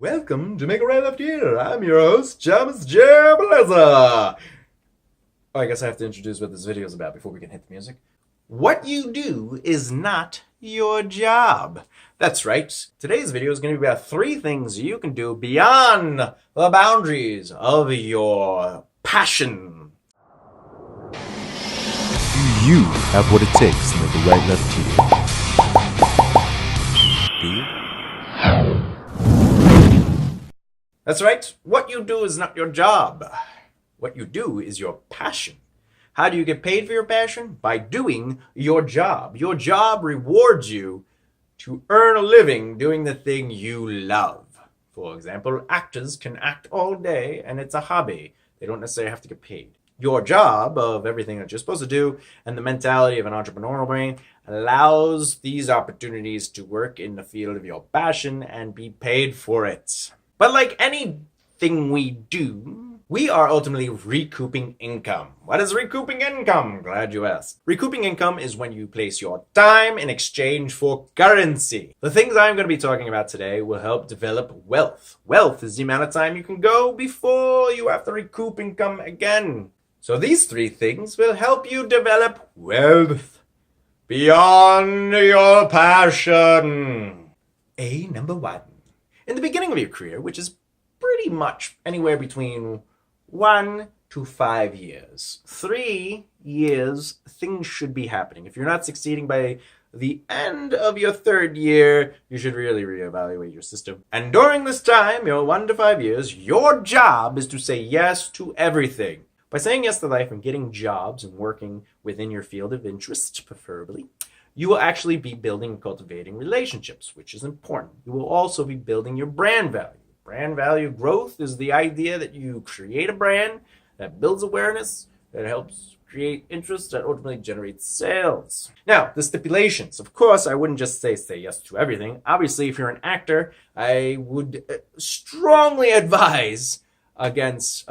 Welcome to Make It Right Left Here. I'm your host, Thomas J. Bellezza. Oh, I guess I have to introduce what this video is about before we can hit the music. What you do is not your job. That's right. Today's video is going to be about 3 things you can do beyond the boundaries of your passion. Do you have what it takes to make it right left here? Do you? That's right. What you do is not your job. What you do is your passion. How do you get paid for your passion? By doing your job. Your job rewards you to earn a living doing the thing you love. For example, actors can act all day and it's a hobby. They don't necessarily have to get paid. Your job of everything that you're supposed to do and the mentality of an entrepreneurial brain allows these opportunities to work in the field of your passion and be paid for it. But like anything we do, we are ultimately recouping income. What is recouping income? Glad you asked. Recouping income is when you place your time in exchange for currency. The things I'm going to be talking about today will help develop wealth. Wealth is the amount of time you can go before you have to recoup income again. So these 3 things will help you develop wealth beyond your passion. Number 1. In the beginning of your career, which is pretty much anywhere between 1 to 5 years. 3 years, things should be happening. If you're not succeeding by the end of your 3rd year, you should really reevaluate your system. And during this time, your 1 to 5 years, your job is to say yes to everything. By saying yes to life and getting jobs and working within your field of interest, preferably, you will actually be building and cultivating relationships, which is important. You will also be building your brand value. Brand value growth is the idea that you create a brand that builds awareness, that helps create interest, that ultimately generates sales. Now, the stipulations. Of course, I wouldn't just say yes to everything. Obviously, if you're an actor, I would strongly advise against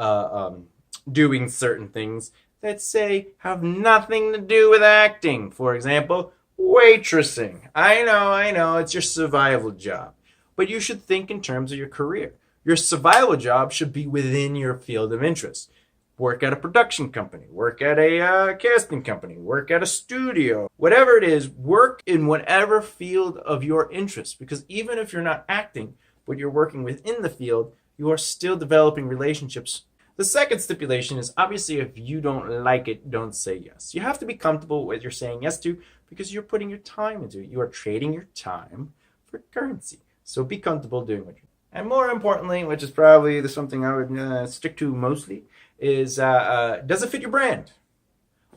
doing certain things that say have nothing to do with acting. For example, waitressing. I know, it's your survival job. But you should think in terms of your career. Your survival job should be within your field of interest. Work at a production company, work at a casting company, work at a studio. Whatever it is, work in whatever field of your interest. Because even if you're not acting, but you're working within the field, you are still developing relationships. The second stipulation is obviously if you don't like it, don't say yes. You have to be comfortable with what you're saying yes to because you're putting your time into it. You are trading your time for currency. So be comfortable doing what you're doing. And more importantly, which is probably something I would stick to mostly, is does it fit your brand?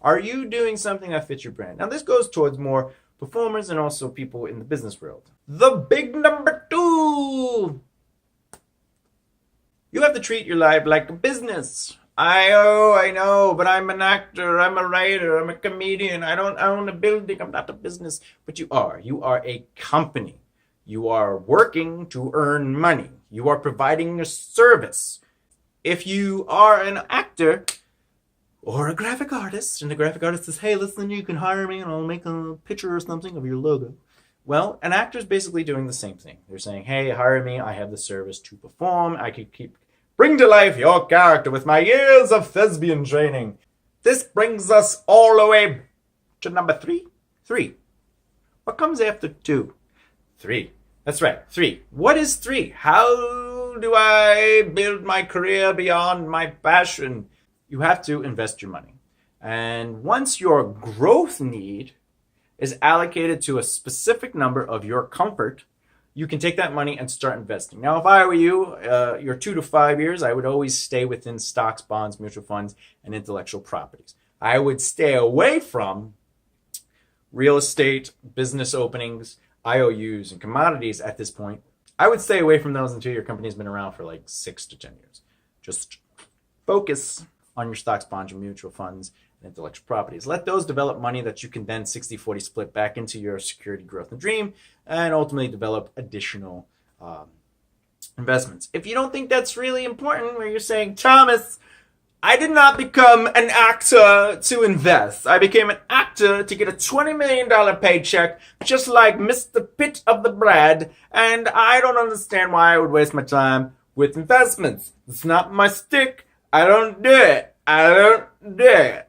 Are you doing something that fits your brand? Now this goes towards more performers and also people in the business world. The big number 2. You have to treat your life like a business. I know, but I'm an actor, I'm a writer, I'm a comedian, I don't own a building, I'm not a business. But you are a company. You are working to earn money. You are providing a service. If you are an actor or a graphic artist, and the graphic artist says, hey, listen, you can hire me and I'll make a picture or something of your logo. Well, an actor is basically doing the same thing. They're saying, hey, hire me, I have the service to perform, I can bring to life your character with my years of thespian training. This brings us all the way to number 3. 3. What comes after 2? 3. That's right, 3. What is 3? How do I build my career beyond my passion? You have to invest your money. And once your growth need is allocated to a specific number of your comfort, you can take that money and start investing. Now, if I were you, your 2 to 5 years, I would always stay within stocks, bonds, mutual funds, and intellectual properties. I would stay away from real estate, business openings, IOUs, and commodities at this point. I would stay away from those until your company's been around for like 6 to 10 years. Just focus on your stocks, bonds, and mutual funds, and intellectual properties. Let those develop money that you can then 60-40 split back into your security, growth, and dream, and ultimately develop additional investments. If you don't think that's really important, where you're saying, Thomas, I did not become an actor to invest. I became an actor to get a $20 million paycheck, just like Mr. Pitt of the Brad, and I don't understand why I would waste my time with investments. It's not my stick. I don't do it.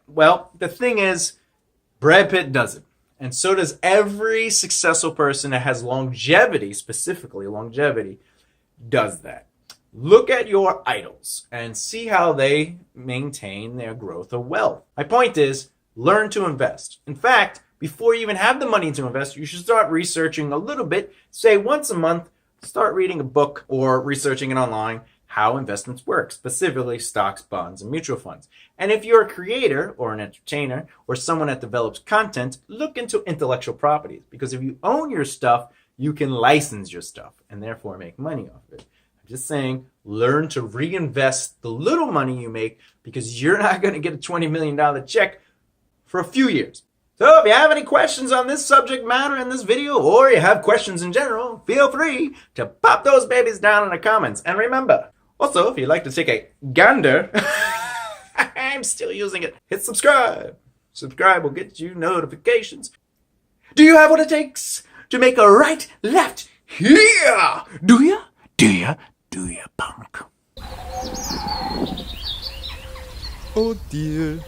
Well, the thing is, Brad Pitt does it. And so does every successful person that has longevity, specifically longevity, does that. Look at your idols and see how they maintain their growth of wealth. My point is, learn to invest. In fact, before you even have the money to invest, you should start researching a little bit. Say once a month, start reading a book or researching it online, how investments work, specifically stocks, bonds, and mutual funds. And if you're a creator or an entertainer or someone that develops content, look into intellectual properties. Because if you own your stuff, you can license your stuff and therefore make money off of it. Just saying, learn to reinvest the little money you make because you're not going to get a $20 million check for a few years. So if you have any questions on this subject matter in this video, or you have questions in general, feel free to pop those babies down in the comments. And remember, also, if you'd like to take a gander, I'm still using it, hit subscribe. Subscribe will get you notifications. Do you have what it takes to make a right, left, here? Do ya? Do ya, punk? Oh dear.